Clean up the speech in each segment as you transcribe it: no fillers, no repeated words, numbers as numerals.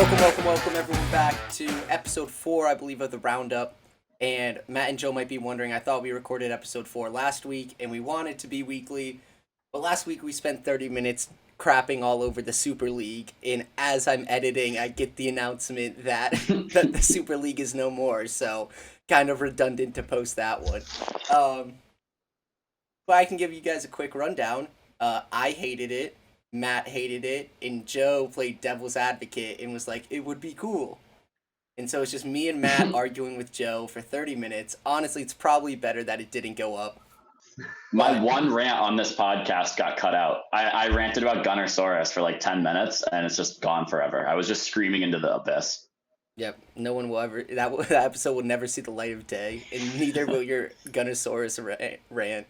Welcome everyone back to episode 4, I believe, of the Roundup. And Matt and Joe might be wondering, I thought we recorded episode 4 last week, and we wanted to be weekly. But last week we spent 30 minutes crapping all over the Super League, and as I'm editing, I get the announcement that, that the Super League is no more, so kind of redundant to post that one. But I can give you guys a quick rundown. I hated it. Matt hated it, and Joe played devil's advocate and was like, it would be cool. And so it's just me and Matt arguing with Joe for 30 minutes. Honestly, it's probably better that it didn't go up. My one rant on this podcast got cut out. I ranted about Gunnersaurus for like 10 minutes, and it's just gone forever. I was just screaming into the abyss. Yep, no one will ever, that episode will never see the light of day, and neither will your Gunnersaurus rant.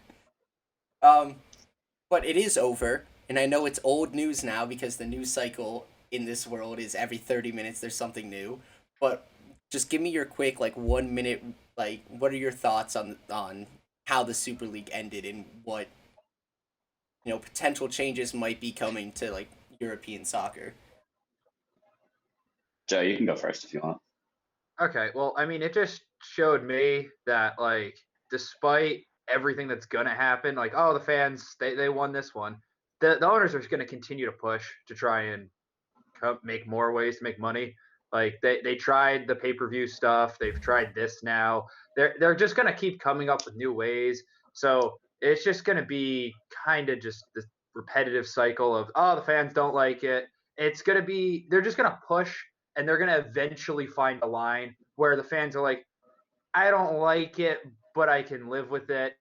But it is over. And I know it's old news now because the news cycle in this world is every 30 minutes there's something new. But just give me your quick, 1 minute, what are your thoughts on how the Super League ended and what, potential changes might be coming to, European soccer? Joe, you can go first if you want. Okay, well, I mean, it just showed me that, despite everything that's going to happen, the fans, they won this one. The owners are going to continue to push to try and make more ways to make money. They tried the pay-per-view stuff. They've tried this now. They're just going to keep coming up with new ways. So it's just going to be kind of just this repetitive cycle of, the fans don't like it. It's going to be, they're just going to push, and they're going to eventually find a line where the fans are like, I don't like it, but I can live with it.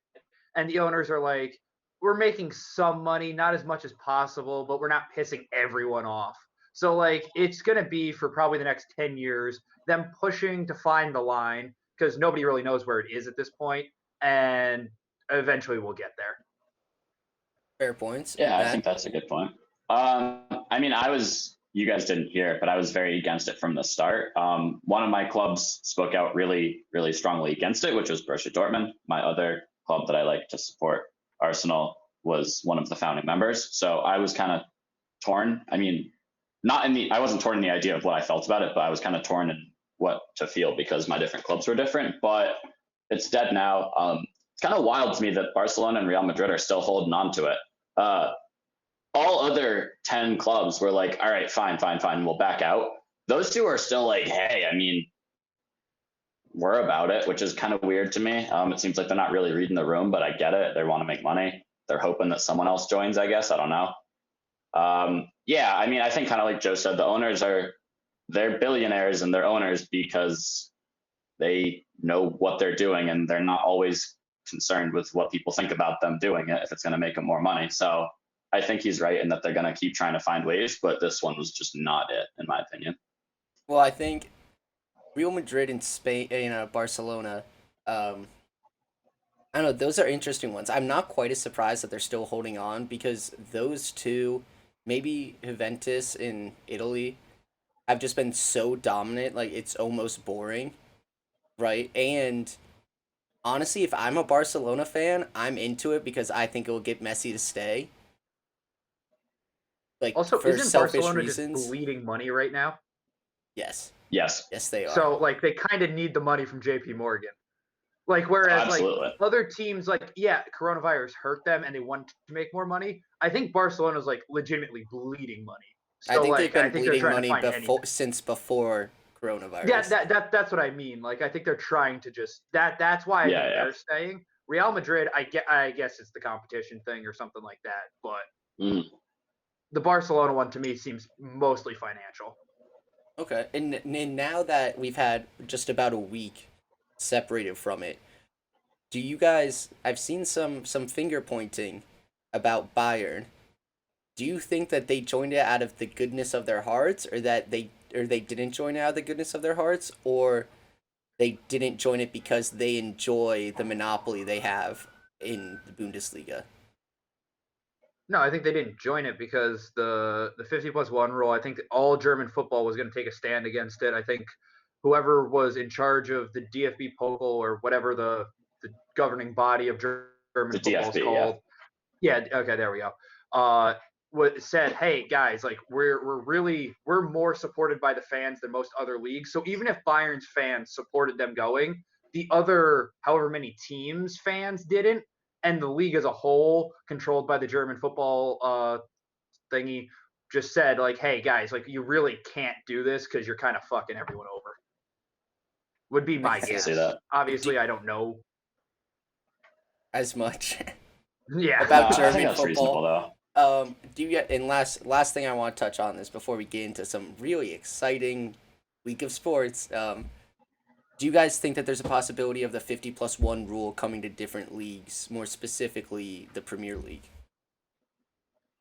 And the owners are like, we're making some money, not as much as possible, but we're not pissing everyone off. So, it's going to be for probably the next 10 years, them pushing to find the line, because nobody really knows where it is at this point, and eventually we'll get there. Fair points. Yeah, Matt? I think that's a good point. You guys didn't hear it, but I was very against it from the start. One of my clubs spoke out really, really strongly against it, which was Borussia Dortmund. My other club that I like to support, Arsenal, was one of the founding members. So I was kind of torn. I mean, I wasn't torn in the idea of what I felt about it, but I was kind of torn in what to feel because my different clubs were different. But it's dead now. It's kind of wild to me that Barcelona and Real Madrid are still holding on to it. All other 10 clubs were like, all right, fine, we'll back out. Those two are still like, hey, I mean, we're about it, which is kind of weird to me. It seems like they're not really reading the room, but I get it. They want to make money. They're hoping that someone else joins, I guess. I don't know. I think kind of like Joe said, the owners they're billionaires and they're owners because they know what they're doing and they're not always concerned with what people think about them doing it if it's going to make them more money. So I think he's right in that they're going to keep trying to find ways, but this one was just not it, in my opinion. Well, I think Real Madrid and Spain, Barcelona, I don't know, those are interesting ones. I'm not quite as surprised that they're still holding on because those two, maybe Juventus in Italy, have just been so dominant, it's almost boring, right? And honestly, if I'm a Barcelona fan, I'm into it because I think it will get Messi to stay. Also, isn't Barcelona reasons. Just bleeding money right now? Yes, they are. So, they kind of need the money from JP Morgan. Whereas, Absolutely. Other teams, coronavirus hurt them and they want to make more money. I think Barcelona's, legitimately bleeding money. So, I think they've been bleeding money since before coronavirus. Yeah, that's what I mean. I think they're trying to just that's why they're staying. Real Madrid, I guess it's the competition thing or something like that. But the Barcelona one to me seems mostly financial. Okay, and now that we've had just about a week separated from it, do you guys? I've seen some finger pointing about Bayern. Do you think that they joined it out of the goodness of their hearts, or that they didn't join it out of the goodness of their hearts, or they didn't join it because they enjoy the monopoly they have in the Bundesliga? No, I think they didn't join it because the 50+1 rule, I think all German football was going to take a stand against it. I think whoever was in charge of the DFB Pokal or whatever the governing body of German football is called. Yeah, okay, there we go. said, hey guys, like we're more supported by the fans than most other leagues. So even if Bayern's fans supported them going, the other however many teams fans didn't, and the league as a whole, controlled by the German football thingy, just said like, hey guys, like you really can't do this because you're kind of fucking everyone over. Would be my can guess. see that. Obviously, I don't know as much Yeah. about I think German that's reasonable football. though. Do you get and last thing I want to touch on this before we get into some really exciting week of sports. Do you guys think that there's a possibility of the 50+1 rule coming to different leagues, more specifically the Premier League?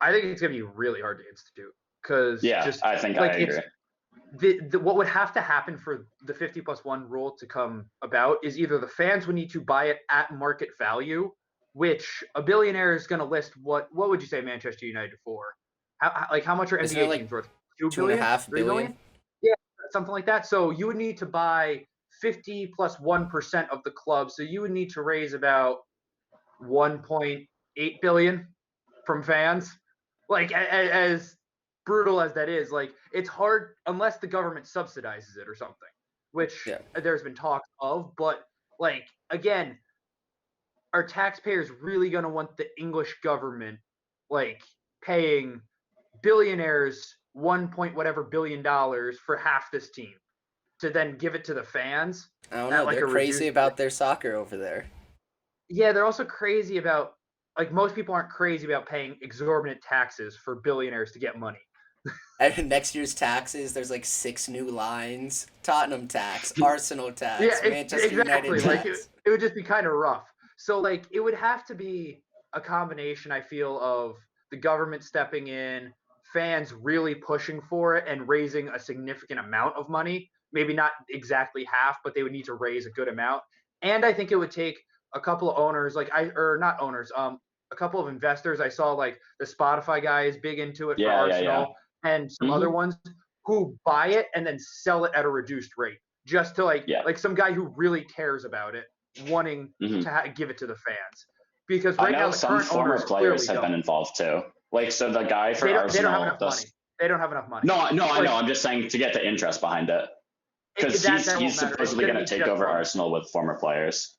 I think it's gonna be really hard to institute because Yeah, just I think like I agree. what would have to happen for the 50+1 rule to come about is either the fans would need to buy it at market value, which a billionaire is going to list what would you say Manchester United for? How much are Isn't NBA it like teams worth? 2 2.5 billion? 3 billion? billion? Yeah, something like that. So you would need to buy 50+1% of the club. So you would need to raise about 1.8 billion from fans. Like as brutal as that is, like it's hard unless the government subsidizes it or something, which Yeah. there's been talk of. But like again, are taxpayers really going to want the English government like paying billionaires 1 point whatever $billion for half this team to then give it to the fans? I don't at know. like They're a crazy reduced about their soccer over there. Yeah, they're also crazy about like most people aren't crazy about paying exorbitant taxes for billionaires to get money. And next year's taxes, there's like 6 new lines: Tottenham tax, Arsenal tax, Yeah, Manchester exactly. United Like tax. it would just be kind of rough. So like it would have to be a combination, I feel, of the government stepping in, fans really pushing for it and raising a significant amount of money. Maybe not exactly half, but they would need to raise a good amount. And I think it would take a couple of owners, or not owners, a couple of investors. I saw like the Spotify guy is big into it for Yeah, yeah, yeah. Arsenal and some Mhm. other ones who buy it and then sell it at a reduced rate just to Yeah. like some guy who really cares about it wanting Mhm. to give it to the fans because I right now know the some current former owners players clearly have been don't. involved too. Like, so the guy for They don't have Arsenal, enough money. They don't have enough money. No, I Like, know. I'm just saying to get the interest behind it because that won't he's matter. It's supposedly gonna going be to take just over money. Arsenal with former players.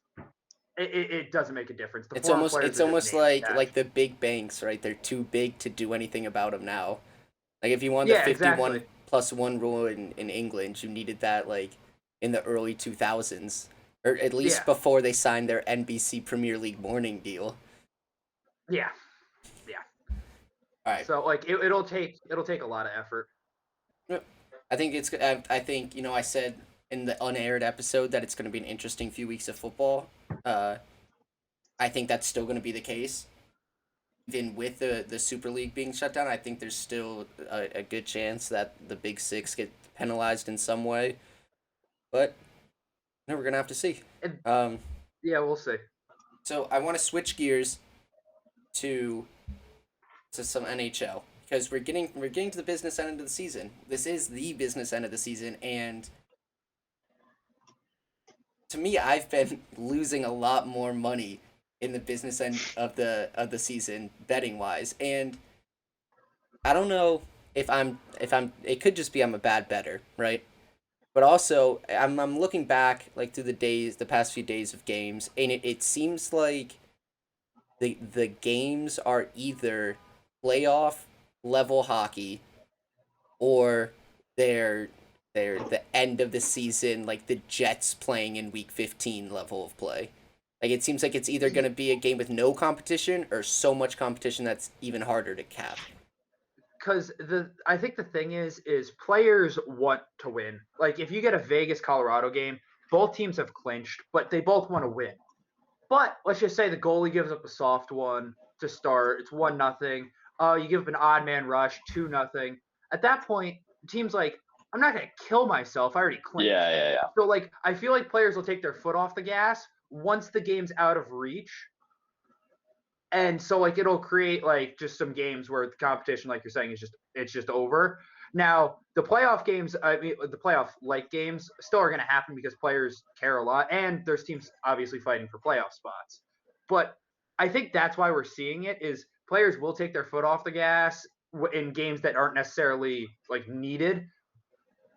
It doesn't make a difference. The It's former almost players it's are just almost names attached. like the big banks, right? They're too big to do anything about them now. Like if you wanted Yeah, the exactly. 51+1 rule in England, you needed that like in the early 2000s, or at least Yeah. before they signed their NBC Premier League morning deal. Yeah. All right. So like it'll take a lot of effort. I think it's. I think I said in the unaired episode that it's going to be an interesting few weeks of football. I think that's still going to be the case. Even with the Super League being shut down, I think there's still a good chance that the Big Six get penalized in some way. But no, we're gonna have to see. And, Um, yeah, we'll see. so I want to switch gears to some NHL because we're getting to the business end of the season. This is the business end of the season, and to me, I've been losing a lot more money in the business end of the season betting wise, and I don't know if I'm it could just be I'm a bad bettor, right? But also I'm looking back like through the past few days of games, and it seems like the games are either playoff level hockey or they're the end of the season, like the Jets playing in week 15 level of play. Like it seems like it's either going to be a game with no competition or so much competition that's even harder to cap. Because I think the thing is players want to win. Like if you get a Vegas Colorado game, both teams have clinched, but they both want to win. But let's just say the goalie gives up a soft one to start. It's 1-0. You give up an odd man rush, 2-0. At that point, the team's like, I'm not gonna kill myself. I already clinched. Yeah. So like I feel like players will take their foot off the gas once the game's out of reach. And so like it'll create like just some games where the competition, like you're saying, it's just over. Now the playoff games, I mean the playoff like games still are gonna happen because players care a lot and there's teams obviously fighting for playoff spots. But I think that's why we're seeing it is players will take their foot off the gas in games that aren't necessarily like needed.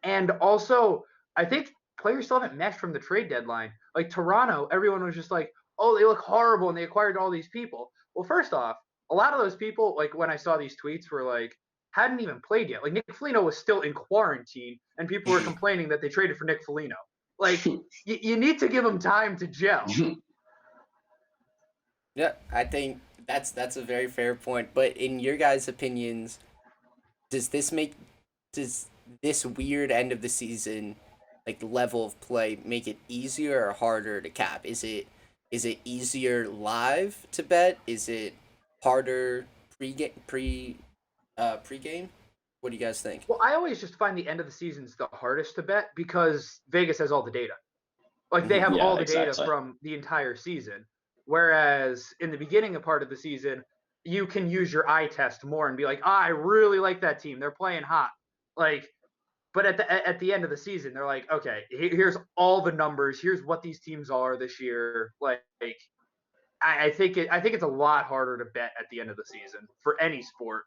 And also, I think players still haven't meshed from the trade deadline. Like Toronto, everyone was just like, oh, they look horrible and they acquired all these people. Well, first off, a lot of those people, like when I saw these tweets, were like, hadn't even played yet. Like Nick Foligno was still in quarantine and people were complaining that they traded for Nick Foligno. Like, you need to give them time to gel. Yeah, I think that's a very fair point. But in your guys' opinions, does this weird end of the season like level of play make it easier or harder to cap? Is it easier live to bet? Is it harder pregame? What do you guys think? Well, I always just find the end of the season's the hardest to bet because Vegas has all the data. Like they have Yeah, all the exactly. data from the entire season. Whereas in the beginning of part of the season, you can use your eye test more and be like, I really like that team. They're playing hot. Like, but at the end of the season, they're like, okay, here's all the numbers. Here's what these teams are this year. Like, I think it's a lot harder to bet at the end of the season for any sport.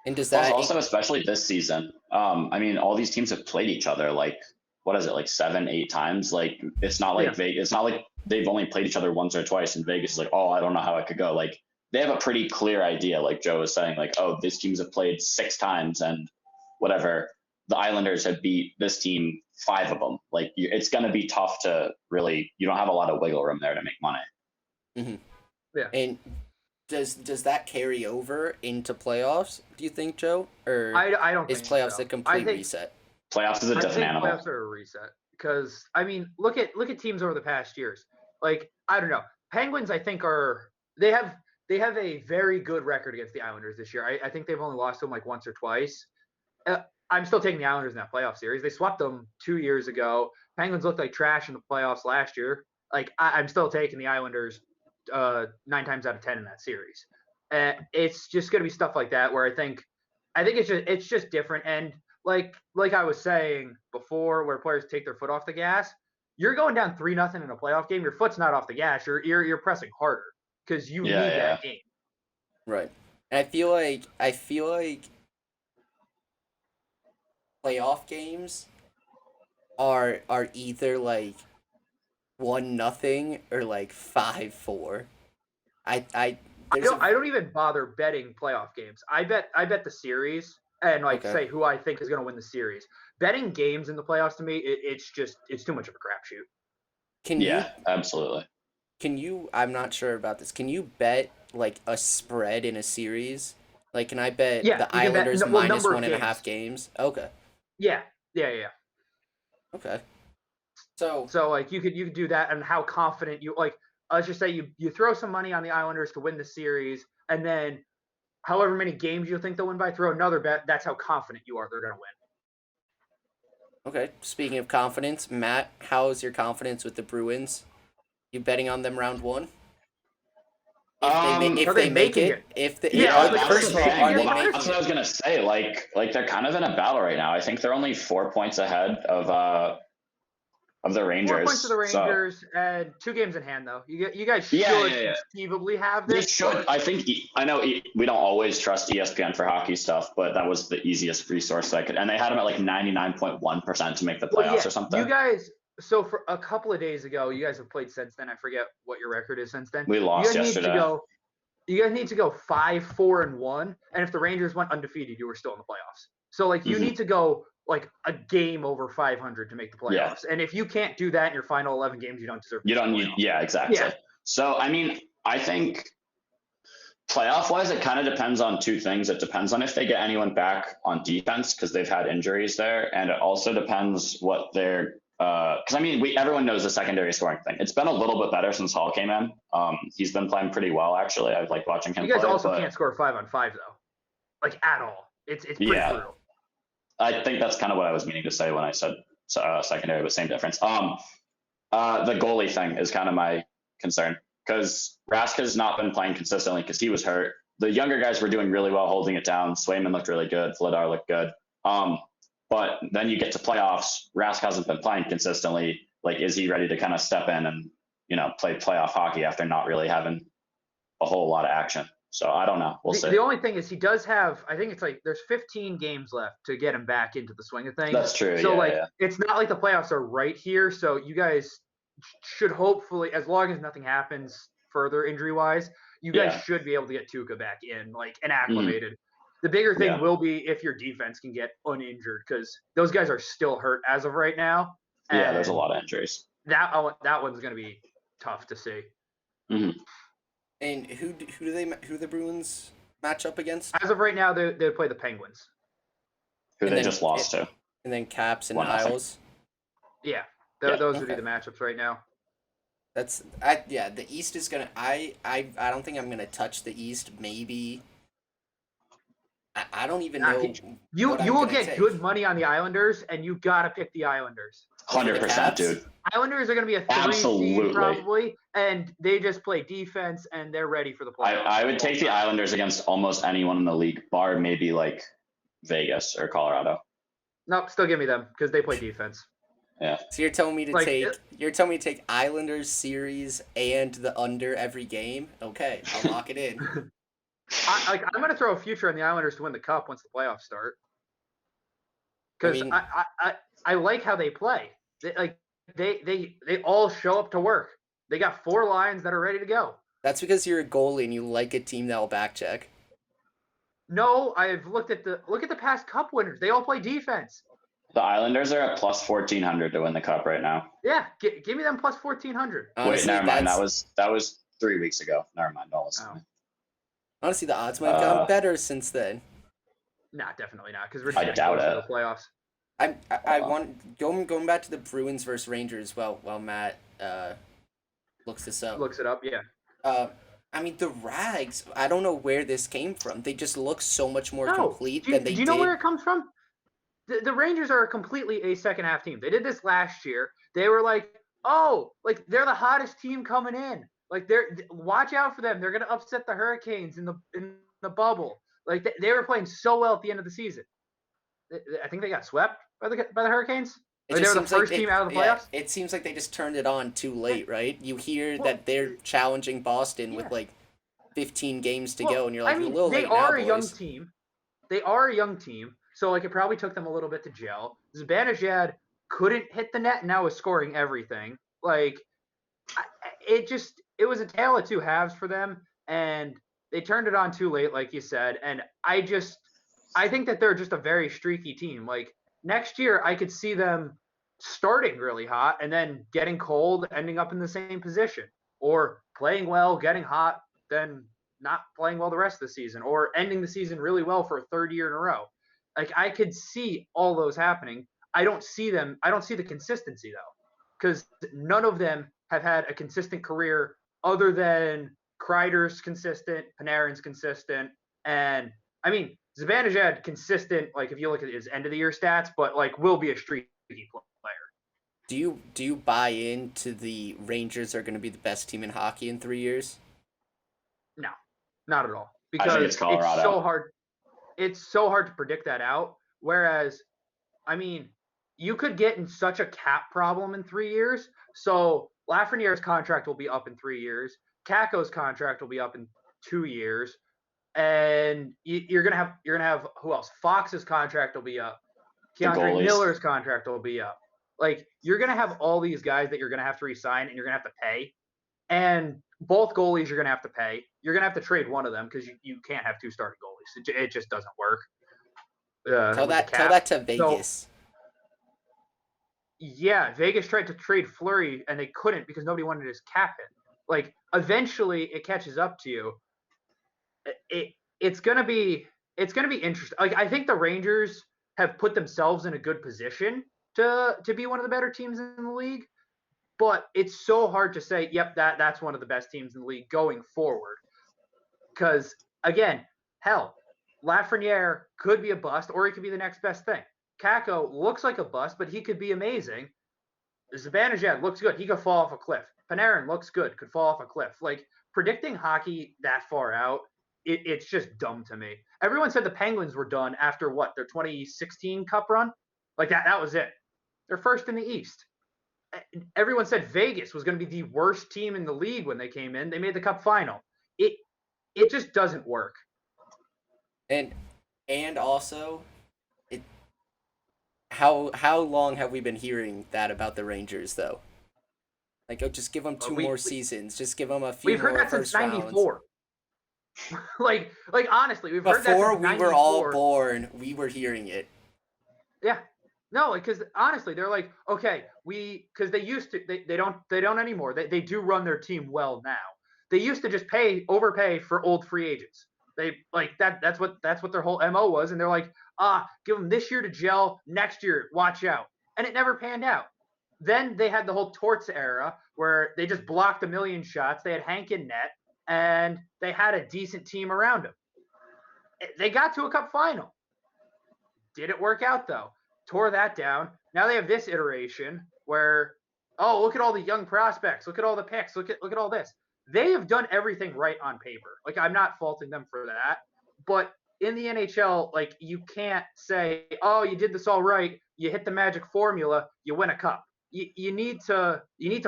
And does that Also, especially this season, I mean, all these teams have played each other like, what is it, like 7-8 times? Like, it's not like Vegas. It's not like they've only played each other once or twice, and Vegas is like, oh, I don't know how it could go. Like, they have a pretty clear idea, like Joe was saying, like, oh, these teams have played 6 times, and whatever. The Islanders have beat this team 5 of them. Like, it's going to be tough to really. You don't have a lot of wiggle room there to make money. Mm-hmm. Yeah. And does that carry over into playoffs? Do you think, Joe? Or I don't. Is think playoffs so. a complete reset? Playoffs is a different animal. Playoffs are a reset because I mean, look at teams over the past years. Like I don't know, Penguins. I think they have a very good record against the Islanders this year. I think they've only lost to them like once or twice. I'm still taking the Islanders in that playoff series. They swept them 2 years ago. Penguins looked like trash in the playoffs last year. Like I'm still taking the Islanders 9 times out of 10 in that series. It's just going to be stuff like that where I think it's just different. And like I was saying before, where players take their foot off the gas, you're going down 3-0 in a playoff game. Your foot's not off the gas. You're pressing harder because you need that game. Right. And I feel like playoff games are either like 1-0 or like 5-4. I don't even bother betting playoff games. I bet the series and say who I think is going to win the series. Betting games in the playoffs to me, it's too much of a crapshoot. Absolutely. Can you? I'm not sure about this. Can you bet like a spread in a series? Like, can I bet the Islanders minus 1.5 games? Okay. Yeah. Okay. So like you could do that, and how confident you like. Let's just say you throw some money on the Islanders to win the series, and then however many games you think they'll win by, throw another bet. That's how confident you are they're going to win. Okay. Speaking of confidence, Matt, how's your confidence with the Bruins? You betting on them round 1? If they make it, that's what I was gonna say. Like they're kind of in a battle right now. I think they're only 4 points ahead of the Rangers. 4 points to the Rangers and 2 games in hand, though. You guys should conceivably have this. They should. I know we don't always trust ESPN for hockey stuff, but that was the easiest resource I could. And they had them at like 99.1% to make the playoffs or something. You guys. So for a couple of days ago, you guys have played since then. I forget what your record is since then. We lost yesterday. You guys need to go 5-4-1, and if the Rangers went undefeated, you were still in the playoffs. So like you need to go like a game over 500 to make the playoffs. Yeah. And if you can't do that in your final 11 games, you don't deserve. You don't need. Yeah, exactly. Yeah. So I mean, I think playoff-wise, it kind of depends on 2 things. It depends on if they get anyone back on defense because they've had injuries there, and it also depends what their because I mean, everyone knows the secondary scoring thing. It's been a little bit better since Hall came in. He's been playing pretty well, actually. I like watching him. You guys also can't score 5-on-5 though, like at all. It's pretty brutal. I think that's kind of what I was meaning to say when I said secondary, but same difference. The goalie thing is kind of my concern because Rask has not been playing consistently because he was hurt. The younger guys were doing really well holding it down. Swayman looked really good. Vladar looked good. But then you get to playoffs, Rask hasn't been playing consistently. Like, is he ready to kind of step in and, play playoff hockey after not really having a whole lot of action? So I don't know. We'll see. The only thing is he does have, I think it's like there's 15 games left to get him back into the swing of things. That's true. So yeah. it's not like the playoffs are right here. So you guys should hopefully, as long as nothing happens further injury wise, you guys should be able to get Tuukka back in, like, and acclimated. The bigger thing will be if your defense can get uninjured, because those guys are still hurt as of right now. Yeah, there's a lot of injuries. That one's going to be tough to see. Mm-hmm. And who the Bruins match up against? As of right now, they play the Penguins. Who they just lost to. And then Caps and 1-0. Isles. Yeah, those would be the matchups right now. The East is gonna. I don't think I'm gonna touch the East. Maybe. I don't even know. You will get good money on the Islanders, and you gotta pick the Islanders. 100%, dude. Islanders are gonna be a 3 seed probably, and they just play defense, and they're ready for the playoffs. I would take the Islanders against almost anyone in the league, bar maybe like Vegas or Colorado. Nope, still give me them because they play defense. Yeah. So you're telling me to take Islanders series and the under every game? Okay, I'll lock it in. I'm gonna throw a future on the Islanders to win the cup once the playoffs start. Because I like how they play. They all show up to work. They got 4 lines that are ready to go. That's because you're a goalie and you like a team that will back check. No, I've look at the past cup winners. They all play defense. The Islanders are at plus 1,400 to win the cup right now. Yeah, give me them plus 1,400. Wait, never mind. That was 3 weeks ago. Never mind. Don't listen to me. Honestly, the odds might have gotten better since then. Nah, definitely not. Because we're I doubt it. The playoffs. I want going back to the Bruins versus Rangers. While Matt looks this up. Looks it up, yeah. I mean, the Rags. I don't know where this came from. They just look so much more complete than they did. Do you know where it comes from? The Rangers are completely a second half team. They did this last year. They were like, they're the hottest team coming in. Like watch out for them. They're gonna upset the Hurricanes in the bubble. Like they were playing so well at the end of the season. I think they got swept by the Hurricanes. They were the first team out of the playoffs. Yeah, it seems like they just turned it on too late, right? You hear that they're challenging Boston with like 15 games to go, and you're like, a little late now, boys. They are a young team. They are a young team, so like it probably took them a little bit to gel. Zibanejad couldn't hit the net, and now is scoring everything. Like it was a tale of two halves for them, and they turned it on too late, like you said. And I think that they're just a very streaky team. Like next year, I could see them starting really hot and then getting cold, ending up in the same position, or playing well, getting hot, then not playing well the rest of the season, or ending the season really well for a 3rd year in a row. Like I could see all those happening. I don't see the consistency though, because none of them have had a consistent career other than Kreider's consistent, Panarin's consistent, and I mean Zibanejad consistent. Like if you look at his end of the year stats, but like will be a streaky player. Do you buy into the Rangers are going to be the best team in hockey in 3 years? No, not at all. Because I think it's Colorado. It's so hard. It's so hard to predict that out. Whereas, I mean, you could get in such a cap problem in 3 years. So Lafreniere's contract will be up in 3 years. Kakko's contract will be up in 2 years, and you're gonna have who else? Fox's contract will be up. Keandre Miller's contract will be up. Like you're gonna have all these guys that you're gonna have to re-sign, and you're gonna have to pay. And both goalies you're gonna have to pay. You're gonna have to trade one of them because you can't have 2 starting goalies. It just doesn't work. Tell that to Vegas. So, yeah, Vegas tried to trade Fleury and they couldn't because nobody wanted his cap hit. Like eventually it catches up to you. It's gonna be interesting. Like I think the Rangers have put themselves in a good position to be one of the better teams in the league, but it's so hard to say, yep, that's one of the best teams in the league going forward. Because again, hell, Lafreniere could be a bust or he could be the next best thing. Kakko looks like a bust, but he could be amazing. Zibanejad looks good. He could fall off a cliff. Panarin looks good. Could fall off a cliff. Like, predicting hockey that far out, it's just dumb to me. Everyone said the Penguins were done after what? Their 2016 Cup run? Like, that was it. They're first in the East. Everyone said Vegas was going to be the worst team in the league when they came in. They made the Cup final. it just doesn't work. And also, it how long have we been hearing that about the Rangers though? Like, oh, just give them two more seasons. Just give them a few We've heard more that since first rounds. '94. like honestly, we've heard that Before since we 94. were all born, we were hearing it. Yeah. No, because honestly, they're like, okay, because they used to, they don't anymore. They do run their team well now. They used to just overpay for old free agents. They like that's what their whole MO was. And they're like, give them this year to gel, next year, watch out. And it never panned out. Then they had the whole Torts era where they just blocked a million shots. They had Hank in net, and they had a decent team around him. They got to a cup final. Didn't work out though. Tore that down. Now they have this iteration where, oh, look at all the young prospects. Look at all the picks. Look at all this. They have done everything right on paper. Like, I'm not faulting them for that. But in the NHL, like, you can't say, oh, you did this all right. You hit the magic formula. You win a cup. You need to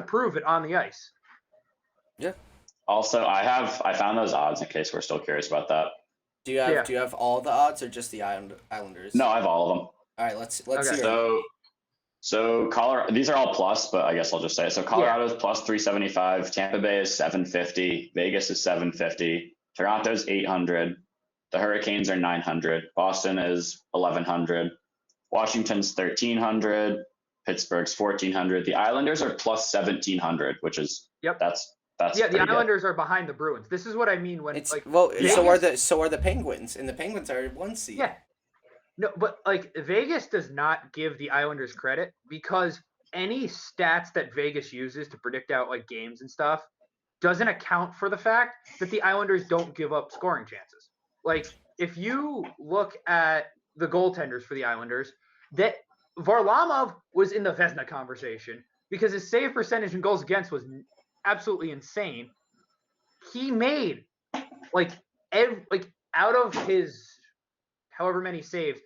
prove it on the ice. Yeah. Also, I found those odds in case we're still curious about that. Do you have all the odds or just the Islanders? No, I have all of them. All right, let's Okay. hear it. So Colorado, these are all plus, but I guess I'll just say it. So Colorado's plus 375, Tampa Bay is 750, Vegas is 750, Toronto's 800, the Hurricanes are 900, Boston is 1100, Washington's 1300, Pittsburgh's 1400. The Islanders are plus 1700, which is that's yeah. The pretty Islanders are behind the Bruins. This is what I mean when It's like Vegas, so are the Penguins, and the Penguins are 1 seed. Yeah. No, but like Vegas does not give the Islanders credit because any stats that Vegas uses to predict out like games and stuff doesn't account for the fact that the Islanders don't give up scoring chances. Like if you look at the goaltenders for the Islanders, that Varlamov was in the Vezina conversation because his save percentage and goals against was absolutely insane. He made like out of his however many saves,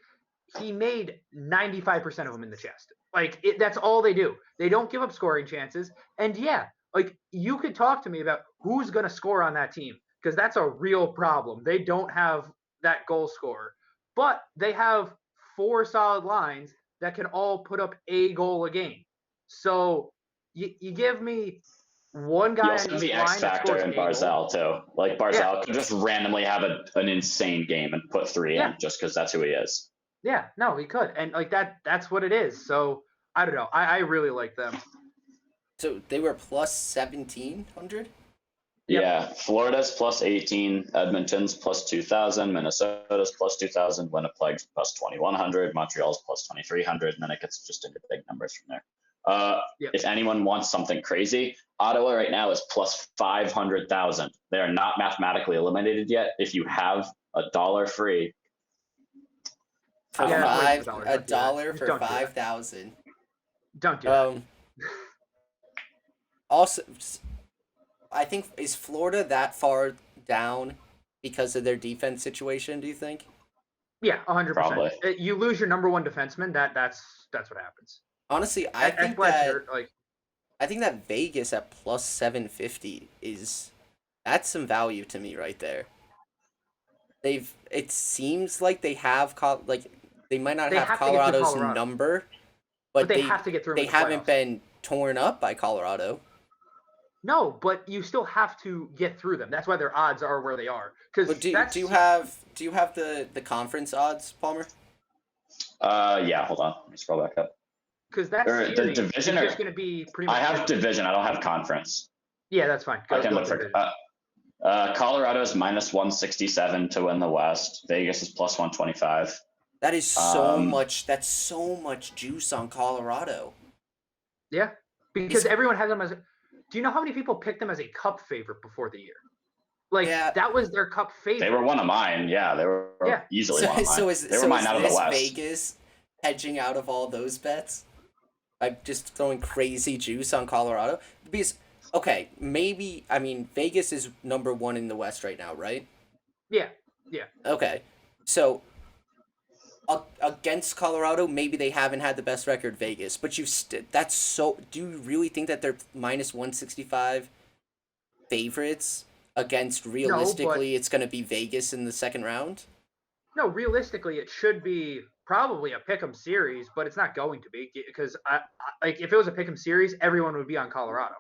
he made 95% of them in the chest. Like that's all they do. They don't give up scoring chances. And yeah, like you could talk to me about who's going to score on that team because that's a real problem. They don't have that goal scorer, but they have 4 solid lines that can all put up a goal a game. So you give me one guy on each the line X that factor scores in a goal. Barzal too. Like Barzal could just randomly have an insane game and put 3 in just because that's who he is. Yeah, no, he could, and like that's what it is. So I don't know. I really like them. So they were plus 1700. Yep. Yeah, Florida's plus 18, Edmonton's plus 2,000, Minnesota's plus 2,000, Winnipeg's plus 2,100, Montreal's plus 2,300, and then it gets just into big numbers from there. If anyone wants something crazy, Ottawa right now is plus 500,000. They are not mathematically eliminated yet. If you have $1 free, For a dollar for 5,000. Don't do it. Also, I think is Florida that far down because of their defense situation? Do you think? Yeah, 100%. Probably. You lose your number 1 defenseman. That's what happens. Honestly, I think that Vegas at plus 750 that's some value to me right there. It seems like they have they might not have Colorado's number, but they have to get through. They haven't been torn up by Colorado. No, but you still have to get through them. That's why their odds are where they are. Because do you have the conference odds, Palmer? Yeah. Hold on. Let me scroll back up. Because that's the division. Is going to be pretty much. I have division. I don't have conference. Yeah, that's fine. I can look for. Colorado's minus 167 to win the West. Vegas is plus 125. That is so much. That's so much juice on Colorado. Yeah, because everyone has them as. Do you know how many people picked them as a cup favorite before the year? Like that was their cup favorite. They were one of mine. Yeah, they were easily one of mine. They were mine out of the West. Vegas hedging out of all those bets by just throwing crazy juice on Colorado? Because Vegas is number 1 in the West right now, right? Yeah. Okay, so against Colorado, maybe they haven't had the best record, Vegas, but that's so. Do you really think that they're minus 165 favorites against realistically it's going to be Vegas in the second round? No, realistically, it should be probably a pick'em series, but it's not going to be because like if it was a pick'em series, everyone would be on Colorado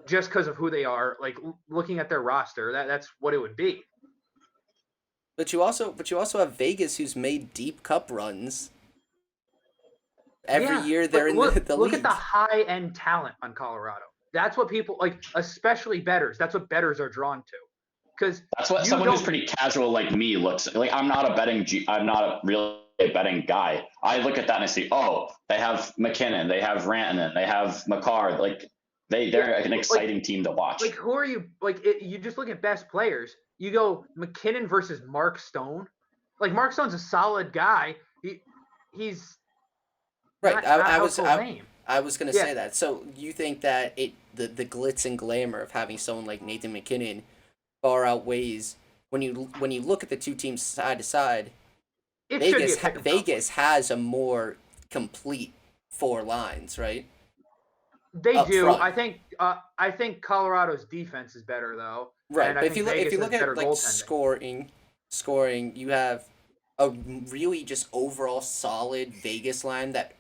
just because of who they are. Like looking at their roster, that's what it would be. But you also have Vegas, who's made deep cup runs. Every year they're in the league. Look at the high end talent on Colorado. That's what people like, especially bettors. That's what bettors are drawn to. Because that's what someone who's pretty casual like me looks like. I'm not a real betting guy. I look at that and I see, oh, they have McKinnon, they have Rantanen, they have McCarr. Like they're an exciting team to watch. Like who are you? Like you just look at best players. You go McKinnon versus Mark Stone. Like Mark Stone's a solid guy. He's right. I was going to say that. So you think that the glitz and glamour of having someone like Nathan McKinnon far outweighs when you look at the two teams side to side. Vegas has a more complete four lines, right? They Up do. front. I think Colorado's defense is better though. Right, but if you look at like scoring, you have a really just overall solid Vegas line that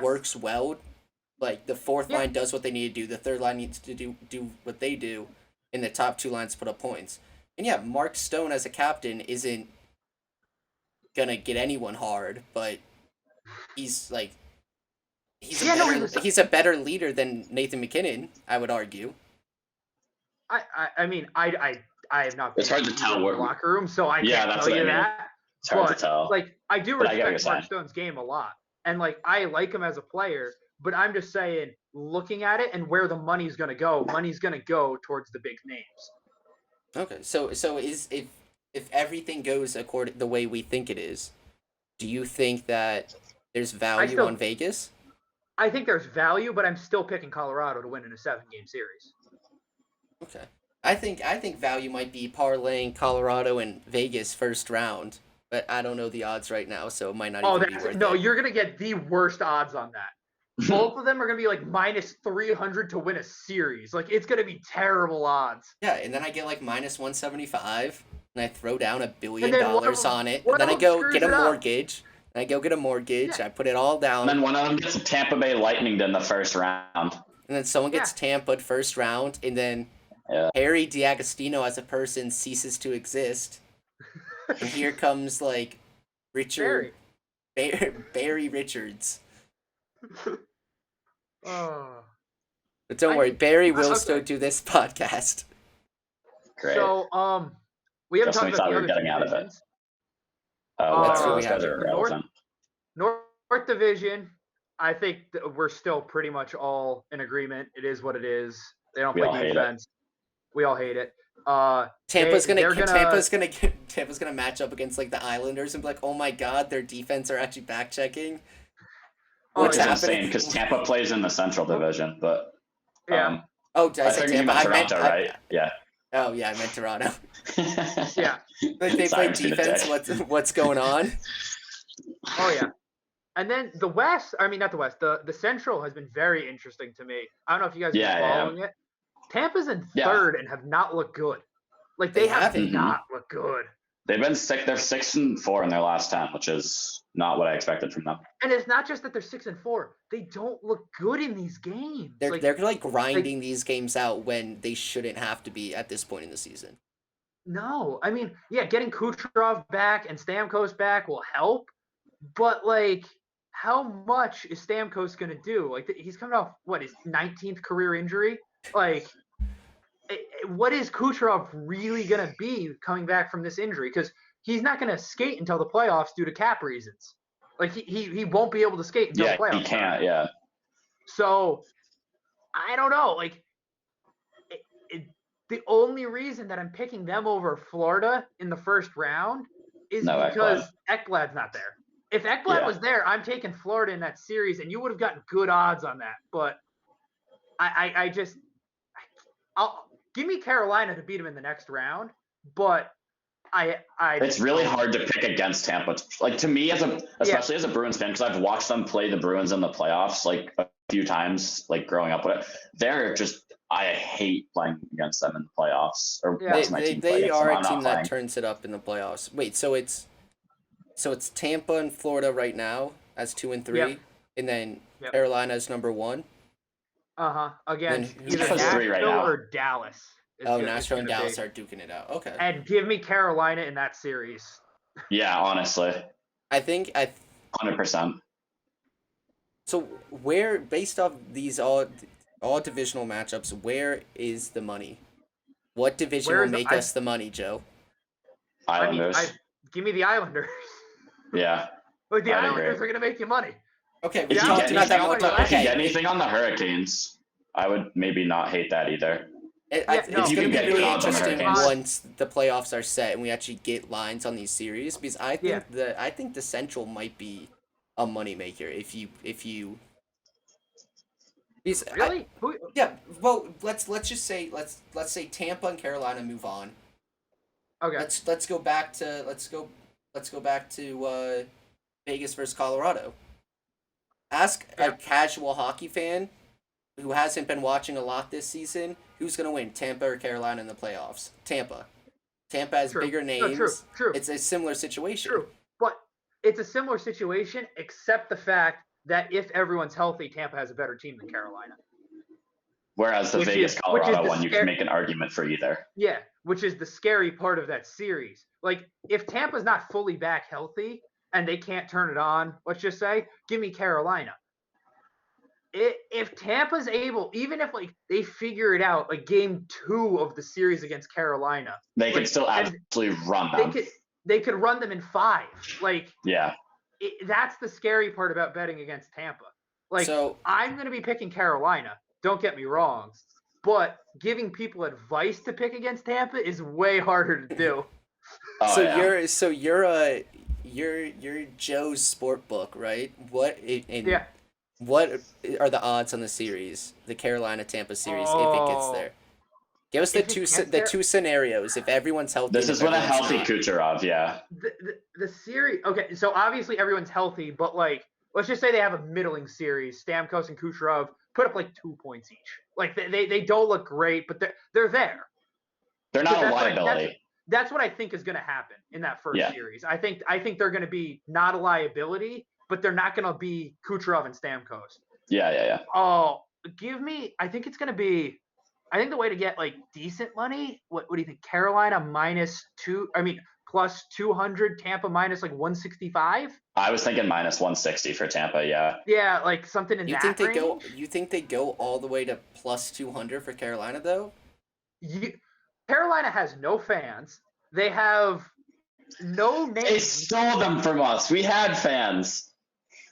works well. Like the fourth line does what they need to do. The third line needs to do what they do, and the top two lines put up points. And yeah, Mark Stone as a captain isn't gonna get anyone hard, but he's a better leader than Nathan McKinnon, I would argue. I mean I have not been it's hard to tell in the locker room, so I can't tell you that. It's hard to tell. Like I do respect Mark Stone's game a lot. And like I like him as a player, but I'm just saying, looking at it and where the money's gonna go towards the big names. Okay, so is if everything goes according the way we think it is, do you think that there's value on Vegas? I think there's value, but I'm still picking Colorado to win in a 7-game series. Okay, I think value might be parlaying Colorado and Vegas first round, but I don't know the odds right now, so it might not even be worth it. No, you're gonna get the worst odds on that. Both of them are gonna be like minus 300 to win a series. Like it's gonna be terrible odds. Yeah, and then I get like minus 175, and I throw down $1 billion on it, and then I go get a mortgage. And I go get a mortgage. I put it all down. And then one of them gets Tampa Bay Lightning in the first round. And then someone gets Tampa first round, and then Harry DiAgostino as a person ceases to exist. And here comes like Barry Richards. But don't worry, Barry will still do this podcast. Great. So we haven't talked about the other getting out of it. North Division. I think we're still pretty much all in agreement. It is what it is. They don't play defense. We all hate it. Tampa's gonna match up against like the Islanders and be like, oh my god, their defense are actually back checking. What's happening? Because Tampa plays in the Central Division, but did I say Tampa? I meant Toronto, right? Yeah. Oh yeah, I meant Toronto. Yeah. Like they play defense. What's going on? Oh yeah. And then the West, not the West, the Central has been very interesting to me. I don't know if you guys have been following it. Tampa's in third and have not looked good. Like they have not looked good. They've been sick. They're 6-4 in their last 10, which is not what I expected from them. And it's not just that they're 6-4; they don't look good in these games. They're like grinding these games out when they shouldn't have to be at this point in the season. No, getting Kucherov back and Stamkos back will help, but like, how much is Stamkos gonna do? Like, he's coming off his 19th career injury. Like, what is Kucherov really gonna be coming back from this injury? Because he's not gonna skate until the playoffs due to cap reasons. Like, he won't be able to skate until the playoffs. Yeah, he can't. Yeah. So, I don't know. Like, the only reason that I'm picking them over Florida in the first round is because Ekblad's not there. If Ekblad was there, I'm taking Florida in that series, and you would have gotten good odds on that. But I'll give me Carolina to beat them in the next round. But it's really hard to pick against Tampa. Like, to me, especially as a Bruins fan, because I've watched them play the Bruins in the playoffs like a few times, like growing up with it. They're just I hate playing against them in the playoffs, or Yeah. watching my team play They against are them. a I'm not team that playing. turns it up in the playoffs. Wait, so it's Tampa and Florida right now as 2 and 3, Yep. and then Yep. Carolina as number 1. Against who's either Tampa's 3 right Nashville now. or Dallas. Nashville and Dallas are duking it out. Okay. And give me Carolina in that series. Yeah, honestly, I think 100%. so. Where, based off these all divisional matchups, where is the money? What division will make us the money, Joe? Islanders. Give me the Islanders. Yeah. But the I'd Islanders agree. are going to make you money. Okay, we If you talked get about that anything one. on the, Okay. if you get anything on the Hurricanes, I would maybe not hate that either. It's no, going to be get really odds on the interesting Hurricanes. once the playoffs are set and we actually get lines on these series, because I think the Central might be a moneymaker if you because Really? yeah. Well, let's just say let's say Tampa and Carolina move on. Okay. Let's go back to Vegas versus Colorado. Ask a casual hockey fan who hasn't been watching a lot this season, who's going to win, Tampa or Carolina in the playoffs? Tampa. Tampa has bigger names. No, true. It's a similar situation. True. But it's a similar situation, except the fact that if everyone's healthy, Tampa has a better team than Carolina. Whereas the Which is Vegas-Colorado the one, you can make an argument for either. Yeah, which is the scary part of that series. Like, if Tampa's not fully back healthy and they can't turn it on, let's just say, give me Carolina. If Tampa's able, even if like they figure it out, like game 2 of the series against Carolina, They can still absolutely run them. They could run them in 5. Like, yeah, that's the scary part about betting against Tampa. Like, So- I'm going to be picking Carolina. Don't get me wrong, but giving people advice to pick against Tampa is way harder to do. Oh, yeah. You're Joe's sport book, right? What Yeah. What are the odds on the series, the Carolina Tampa series, if it gets there? Give us the two scenarios if everyone's healthy. This is with a everyone's healthy not. Kucherov, yeah. The series, okay, so obviously everyone's healthy, but like, let's just say they have a middling series. Stamkos and Kucherov put up like 2 points each. Like they don't look great, but they're there. They're not a liability. That's what I think is going to happen in that first series. I think they're going to be not a liability, but they're not going to be Kucherov and Stamkos. Yeah. Oh, I think it's going to be, I think the way to get like decent money, what do you think? Carolina plus 200, Tampa minus like 165? I was thinking minus 160 for Tampa, yeah. Yeah, like something in that range. You think they go all the way to plus 200 for Carolina though? Carolina has no fans. They have no names. They stole them from us. We had fans.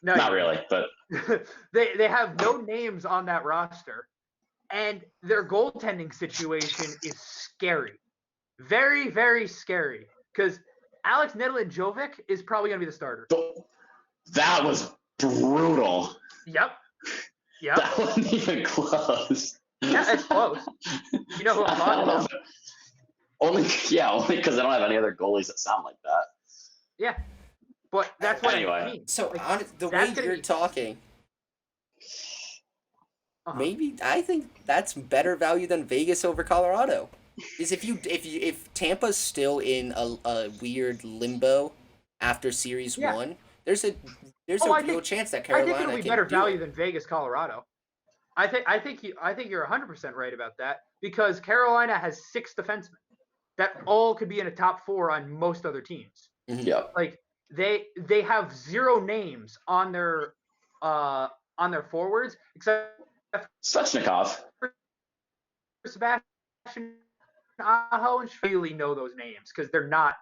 No, not really, but they have no names on that roster, and their goaltending situation is scary, very, very scary. Because Alex Nedeljkovic is probably going to be the starter. That was brutal. Yep. That wasn't even close. Yeah, it's close. You know who I'm talking about? Only because I don't have any other goalies that sound like that. Yeah, but that's what anyway. I mean. So the way you're talking, maybe I think that's better value than Vegas over Colorado. Is if Tampa's still in a weird limbo after Series 1, there's a real chance that Carolina I think it'll be can better do value it. than Vegas, Colorado. I think you're 100% right about that, because Carolina has 6 defensemen that all could be in a top 4 on most other teams. Mm-hmm. Yep. Like they have 0 names on their forwards except Svechnikov. Sebastian Aho, and really know those names because they're not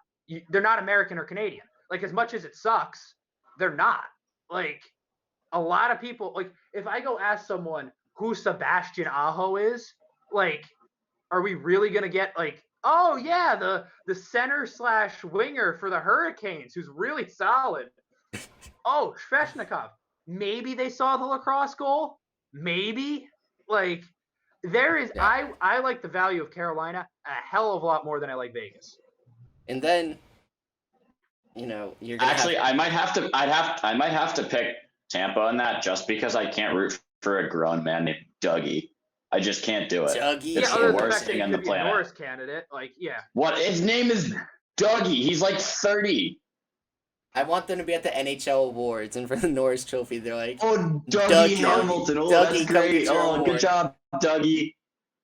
American or Canadian. Like, as much as it sucks, they're not. Like, a lot of people, like, if I go ask someone who Sebastian Aho is, like, are we really gonna get like, oh yeah, the center / winger for the Hurricanes who's really solid? Oh, Svechnikov. Maybe they saw the lacrosse goal. Maybe. Like, there is I like the value of Carolina a hell of a lot more than I like Vegas. And then, you're gonna I might have to pick Tampa on that, just because I can't root for a grown man named Dougie. I just can't do it. Dougie. It's Yeah, the other than the worst fact that thing he on the could be a planet. Norris candidate, like, yeah. What? His name is Dougie. He's like 30. I want them to be at the NHL awards, and for the Norris Trophy, they're like, Oh, Dougie. Dougie Hamilton. Oh, Dougie, that's come great. get your Oh, good award. job, Dougie.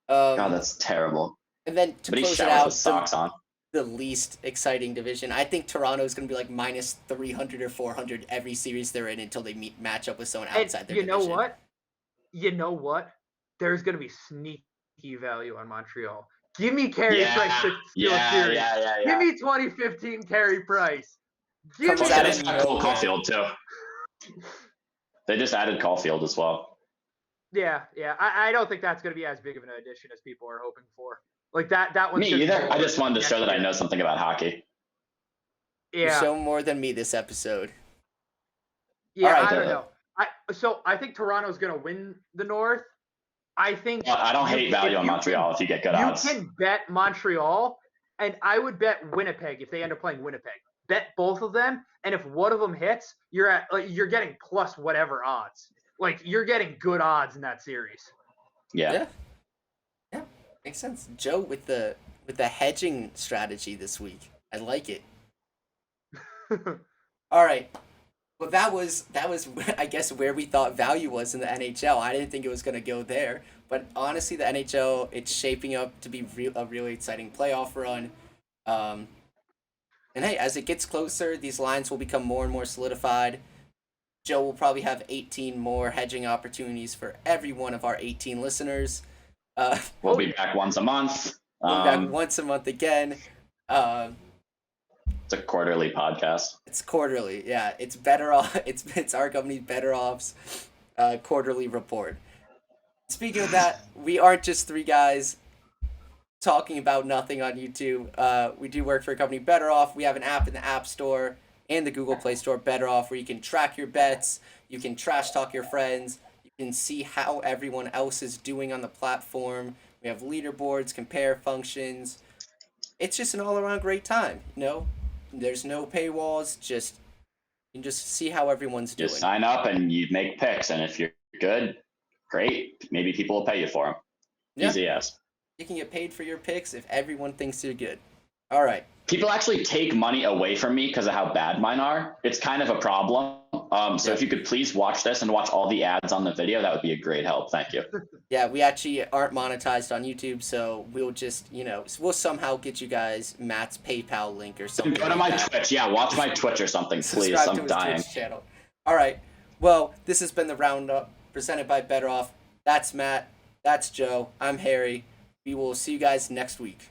God, that's terrible. And then to But he close it showers out, with socks on. the least exciting division, I think Toronto is going to be like minus 300 or 400 every series they're in until they match up with someone outside And their you division. know what? You know what? There's going to be sneaky value on Montreal. Give me Carey Price to steal a series. Give me 2015 Carey Price. Give Comes me out They of just got Cole nowhere. Caulfield, too. They just added Caulfield as well. Yeah. I don't think that's going to be as big of an addition as people are hoping for. Like that one's Me gonna be either. more I just wanted to next show that I year. know something about hockey. You Yeah. show more than me this episode. Yeah, All right, I don't know. I think Toronto's going to win the North. I think Well, I don't hate value if on you Montreal if you get good you odds. can bet Montreal, and I would bet Winnipeg if they end up playing Winnipeg. Bet both of them, and if one of them hits, you're getting plus whatever odds. Like you're getting good odds in that series. Yeah. Makes sense. Joe with the hedging strategy this week. I like it. All right. Well, that was I guess where we thought value was in the NHL. I didn't think it was going to go there, but honestly, the NHL, it's shaping up to be a really exciting playoff run. And hey, as it gets closer, these lines will become more and more solidified. Joe will probably have 18 more hedging opportunities for every one of our 18 listeners. We'll be back once a month. We'll be back once a month again. It's a quarterly podcast. It's quarterly, yeah. It's BettorOff. It's our company BettorOff's quarterly report. Speaking of that, we aren't just three guys talking about nothing on YouTube. We do work for a company, BettorOff. We have an app in the App Store and the Google Play Store, BettorOff, where you can track your bets, you can trash talk your friends, you can see how everyone else is doing on the platform. We have leaderboards, compare functions. It's just an all-around great time, you know? There's no paywalls, you can just see how everyone's doing. Just sign up and you make picks, and if you're good, great. Maybe people will pay you for them. Yeah. Easy as. You can get paid for your picks if everyone thinks you're good. All right. People actually take money away from me because of how bad mine are. It's kind of a problem. So if you could please watch this and watch all the ads on the video, that would be a great help. Thank you. Yeah, we actually aren't monetized on YouTube, so we'll just, we'll somehow get you guys Matt's PayPal link or something. Go to my Twitch. Yeah, watch my Twitch or something, please. Subscribe to I'm his dying. Twitch channel. All right. Well, this has been the Roundup presented by BettorOff. That's Matt. That's Joe. I'm Harry. We will see you guys next week.